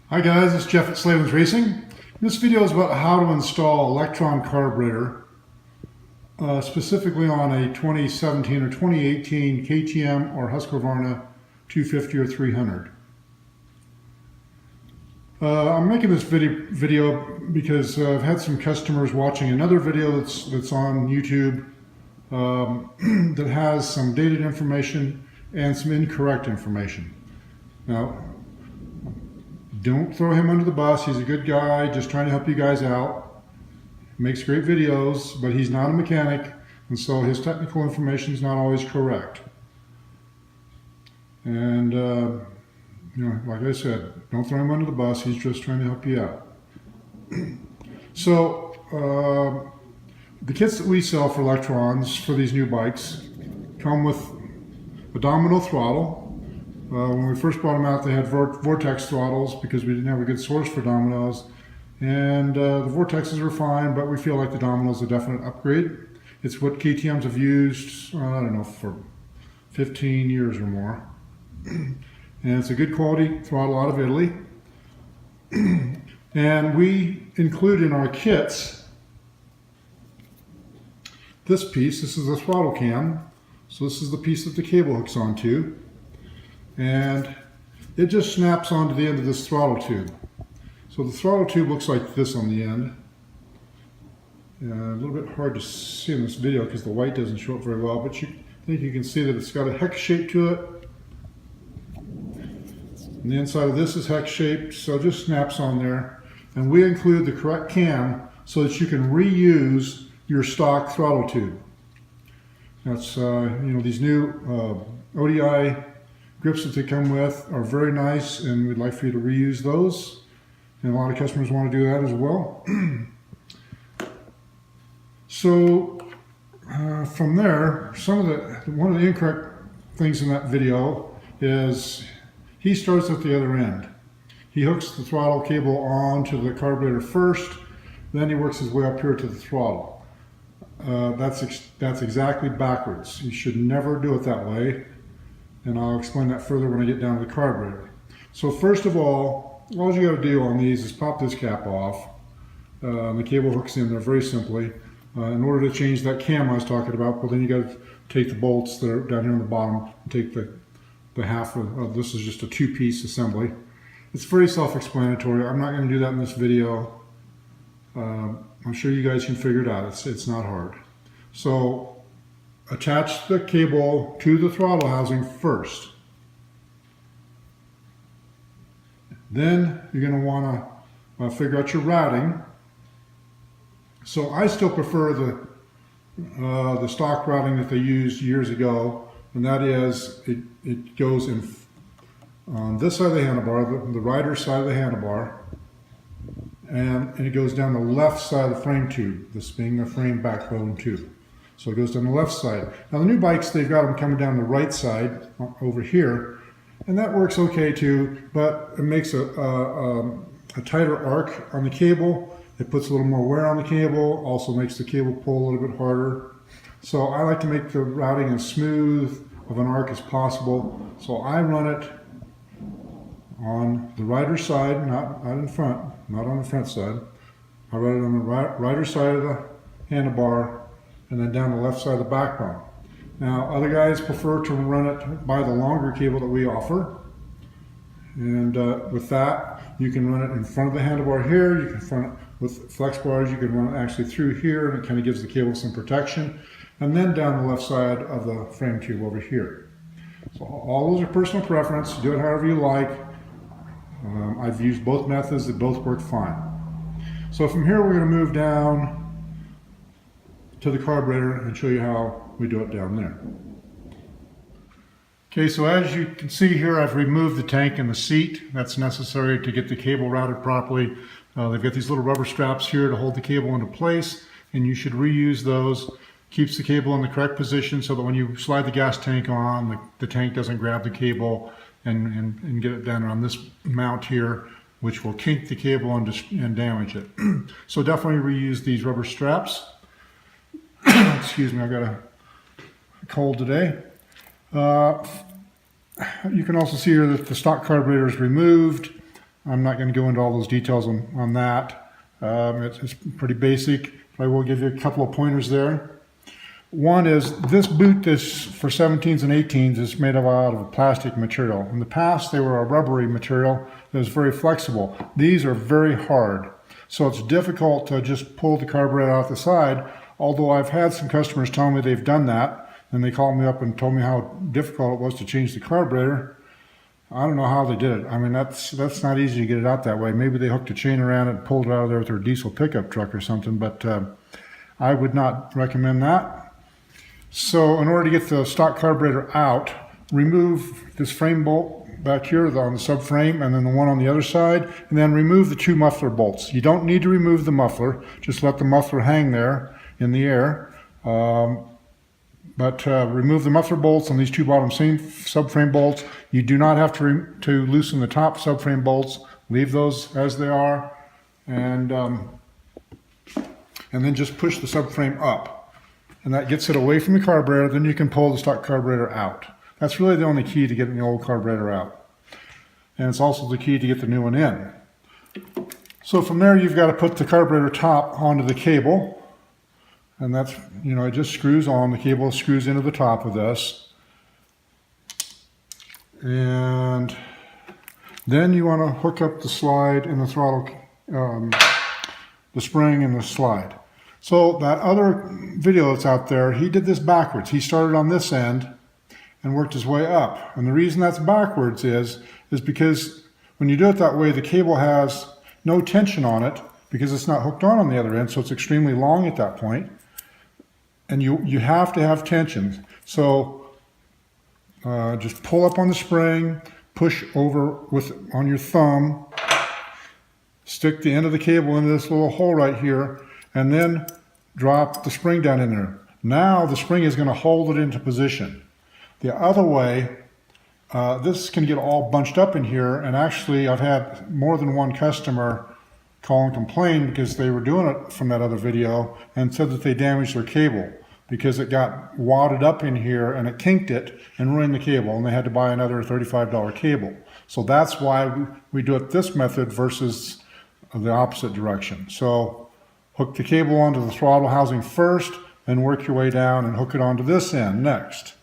Hi guys, it's Jeff at Slavens Racing. This video is about how to install Lectron carburetor, specifically on a 2017 or 2018 KTM or Husqvarna 250 or 300. I'm making this video because I've had some customers watching another video that's on YouTube that has some dated information and some incorrect information. Now, don't throw him under the bus. He's a good guy, just trying to help you guys out. Makes great videos, but he's not a mechanic, and so his technical information is not always correct. And like I said, don't throw him under the bus. He's just trying to help you out. So the kits that we sell for Lectrons for these new bikes come with a domino throttle. When we first brought them out, they had vortex throttles because we didn't have a good source for dominoes. And the vortexes are fine, but we feel like the domino is a definite upgrade. It's what KTMs have used, I don't know, for 15 years or more. And it's a good quality throttle out of Italy. And we include in our kits this piece. This is the throttle cam. So this is the piece that the cable hooks onto. And it just snaps onto the end of this throttle tube. So the throttle tube looks like this on the end. A little bit hard to see in this video because the white doesn't show up very well, but I think you can see that it's got a hex shape to it. And the inside of this is hex shaped, so it just snaps on there. And we include the correct cam so that you can reuse your stock throttle tube. That's these new ODI grips that they come with are very nice, and we'd like for you to reuse those. And a lot of customers want to do that as well. So from there, one of the incorrect things in that video is he starts at the other end. He hooks the throttle cable onto the carburetor first, then he works his way up here to the throttle. That's exactly backwards. You should never do it that way. And I'll explain that further when I get down to the carburetor. So first of all you got to do on these is pop this cap off. The cable hooks in there very simply. In order to change that cam I was talking about, well, then you got to take the bolts that are down here on the bottom and take the half of this is just a two-piece assembly. It's very self-explanatory. I'm not going to do that in this video. I'm sure you guys can figure it out. It's not hard. So attach the cable to the throttle housing first. Then you're going to want to figure out your routing. So I still prefer the stock routing that they used years ago, and that is it goes on this side of the handlebar, the rider side of the handlebar, and it goes down the left side of the frame tube, this being the frame backbone tube. So it goes down the left side. Now the new bikes, they've got them coming down the right side over here, and that works okay too, but it makes a tighter arc on the cable. It puts a little more wear on the cable, also makes the cable pull a little bit harder. So I like to make the routing as smooth of an arc as possible. So I run it on the rider side, not in front, not on the front side. I run it on the rider side of the handlebar, and then down the left side of the backbone. Now, other guys prefer to run it by the longer cable that we offer. And with that, you can run it in front of the handlebar here. You can run it with flex bars. You can run it actually through here, and it kind of gives the cable some protection. And then down the left side of the frame tube over here. So all those are personal preference. Do it however you like. I've used both methods. They both work fine. So from here, we're going to move down to the carburetor and show you how we do it down there. Okay, so as you can see here, I've removed the tank and the seat. That's necessary to get the cable routed properly. They've got these little rubber straps here to hold the cable into place, and you should reuse those. Keeps the cable in the correct position so that when you slide the gas tank on, the tank doesn't grab the cable and get it down on this mount here, which will kink the cable and damage it. So definitely reuse these rubber straps. Excuse me, I got a cold today. You can also see here that the stock carburetor is removed. I'm not going to go into all those details on that. It's pretty basic, but I will give you a couple of pointers there. One is this boot for 17s and 18s is made out of a plastic material. In the past, they were a rubbery material that was very flexible. These are very hard, so it's difficult to just pull the carburetor out the side, although I've had some customers tell me they've done that, and they called me up and told me how difficult it was to change the carburetor. I don't know how they did it. I mean, that's not easy to get it out that way. Maybe they hooked a chain around it and pulled it out of there with their diesel pickup truck or something, but I would not recommend that. So in order to get the stock carburetor out, remove this frame bolt back here on the subframe and then the one on the other side, and then remove the two muffler bolts. You don't need to remove the muffler, just let the muffler hang there in the air. But remove the muffler bolts on these two bottom subframe bolts. You do not have to loosen the top subframe bolts. Leave those as they are, and then just push the subframe up. And that gets it away from the carburetor. Then you can pull the stock carburetor out. That's really the only key to getting the old carburetor out. And it's also the key to get the new one in. So from there, you've got to put the carburetor top onto the cable. And that's, it just screws on. The cable screws into the top of this. And then you want to hook up the slide and the throttle, the spring and the slide. So that other video that's out there, he did this backwards. He started on this end and worked his way up. And the reason that's backwards is because when you do it that way, the cable has no tension on it because it's not hooked on the other end, so it's extremely long at that point. And you have to have tension. So just pull up on the spring, push over on your thumb, stick the end of the cable into this little hole right here, and then drop the spring down in there. Now the spring is going to hold it into position. The other way, this can get all bunched up in here, and actually I've had more than one customer call and complain because they were doing it from that other video and said that they damaged their cable because it got wadded up in here and it kinked it and ruined the cable, and they had to buy another $35 cable. So that's why we do it this method versus the opposite direction. So hook the cable onto the throttle housing first, then work your way down and hook it onto this end next.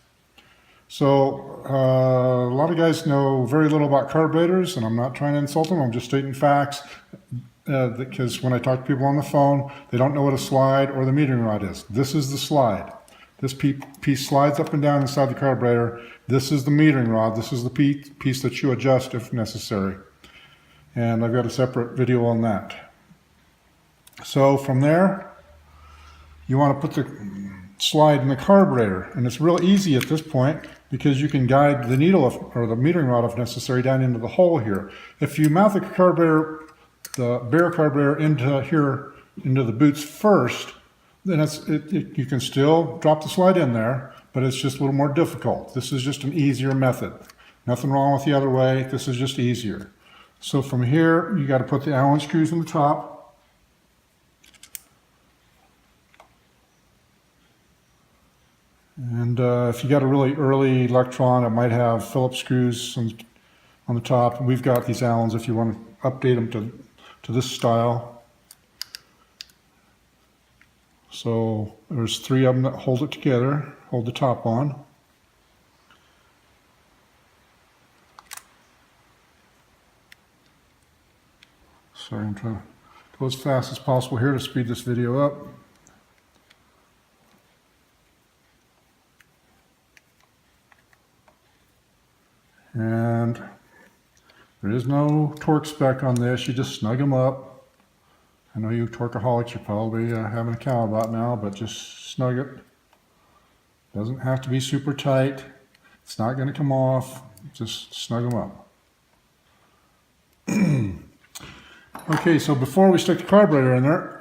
So a lot of guys know very little about carburetors, and I'm not trying to insult them, I'm just stating facts, because when I talk to people on the phone, they don't know what a slide or the metering rod is. This is the slide. This piece slides up and down inside the carburetor. This is the metering rod. This is the piece that you adjust if necessary. And I've got a separate video on that. So from there, you want to put the slide in the carburetor, and it's real easy at this point because you can guide the needle or the metering rod if necessary down into the hole here. If you mount the carburetor, the bare carburetor into the boots first, then you can still drop the slide in there, but it's just a little more difficult. This is just an easier method. Nothing wrong with the other way. This is just easier. So from here, you got to put the Allen screws in the top. And if you got a really early Lectron, it might have Phillips screws on the top. And we've got these Allens if you want to update them to this style. So there's 3 of them that hold it together, hold the top on. Sorry, I'm trying to go as fast as possible here to speed this video up. And there is no torque spec on this, you just snug them up. I know you torqueaholics are probably having a cow about now, but just snug it. Doesn't have to be super tight. It's not going to come off. Just snug them up. Okay, so before we stick the carburetor in there,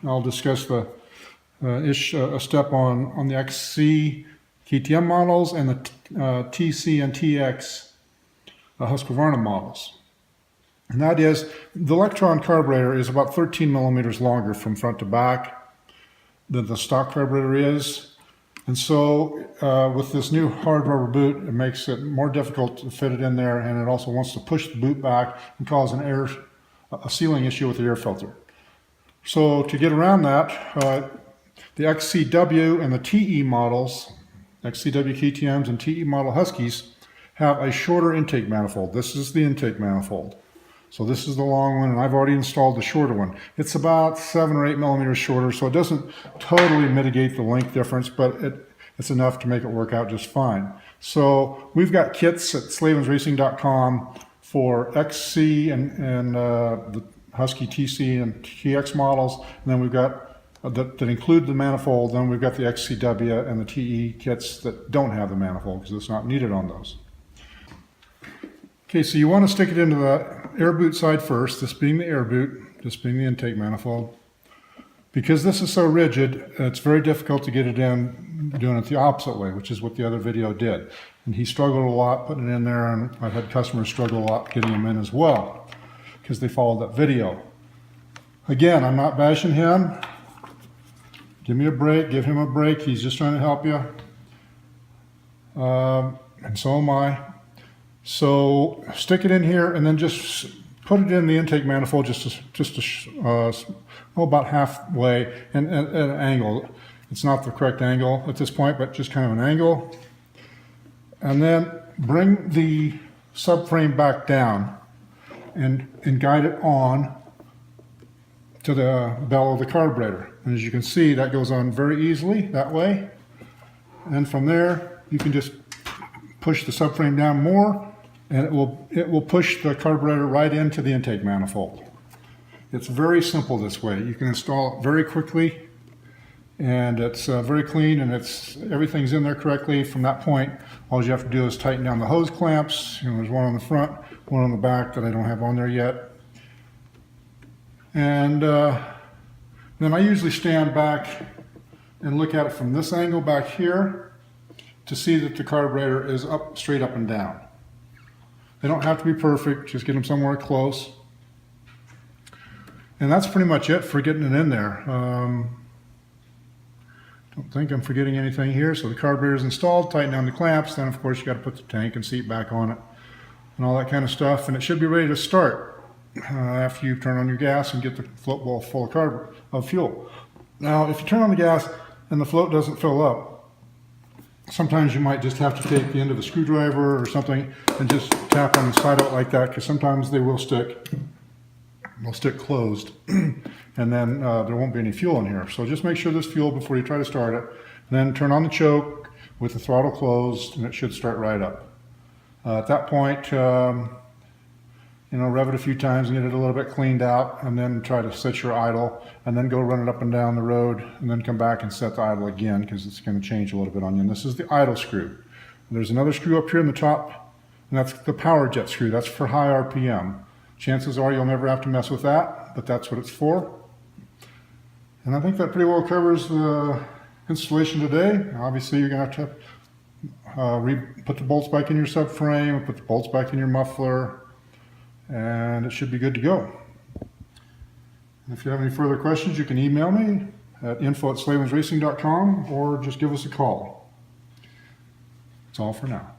I'll discuss a step on the XC KTM models and the TC and TX Husqvarna models. And that is, the Lectron carburetor is about 13 millimeters longer from front to back than the stock carburetor is. And so with this new hard rubber boot, it makes it more difficult to fit it in there, and it also wants to push the boot back and cause a sealing issue with the air filter. So to get around that, the XCW and the TE models, XCW KTMs and TE model Huskies, have a shorter intake manifold. This is the intake manifold. So this is the long one, and I've already installed the shorter one. It's about 7 or 8 millimeters shorter, so it doesn't totally mitigate the length difference, but it's enough to make it work out just fine. So we've got kits at slavensracing.com for XC and the Husky TC and TX models, and then we've got that include the manifold. Then we've got the XCW and the TE kits that don't have the manifold because it's not needed on those. Okay, so you want to stick it into the air boot side first, this being the air boot, this being the intake manifold. Because this is so rigid, it's very difficult to get it in doing it the opposite way, which is what the other video did. And he struggled a lot putting it in there, and I've had customers struggle a lot getting them in as well because they followed that video. Again, I'm not bashing him. Give me a break, give him a break. He's just trying to help you. And so am I. So stick it in here and then just put it in the intake manifold about halfway and at an angle. It's not the correct angle at this point, but just kind of an angle. And then bring the subframe back down and guide it on to the bell of the carburetor. And as you can see, that goes on very easily that way. And from there, you can just push the subframe down more, and it will push the carburetor right into the intake manifold. It's very simple this way. You can install it very quickly, and it's very clean, and everything's in there correctly. From that point, all you have to do is tighten down the hose clamps. There's one on the front, one on the back that I don't have on there yet. And then I usually stand back and look at it from this angle back here to see that the carburetor is straight up and down. They don't have to be perfect, just get them somewhere close. And that's pretty much it for getting it in there. Don't think I'm forgetting anything here. So the carburetor is installed, tighten down the clamps, then of course you got to put the tank and seat back on it and all that kind of stuff, and it should be ready to start after you turn on your gas and get the float ball full of fuel. Now if you turn on the gas and the float doesn't fill up, sometimes you might just have to take the end of a screwdriver or something and just tap on the side of it like that, because sometimes they will stick. They'll stick closed, and then there won't be any fuel in here. So just make sure there's fuel before you try to start it. And then turn on the choke with the throttle closed, and it should start right up. At that point, rev it a few times and get it a little bit cleaned out, and then try to set your idle, and then go run it up and down the road, and then come back and set the idle again, because it's going to change a little bit on you. And this is the idle screw. And there's another screw up here in the top, and that's the power jet screw. That's for high RPM. Chances are you'll never have to mess with that, but that's what it's for. And I think that pretty well covers the installation today. Obviously, you're going to have to put the bolts back in your subframe, put the bolts back in your muffler, and it should be good to go. If you have any further questions, you can email me at info@slavensracing.com or just give us a call. That's all for now.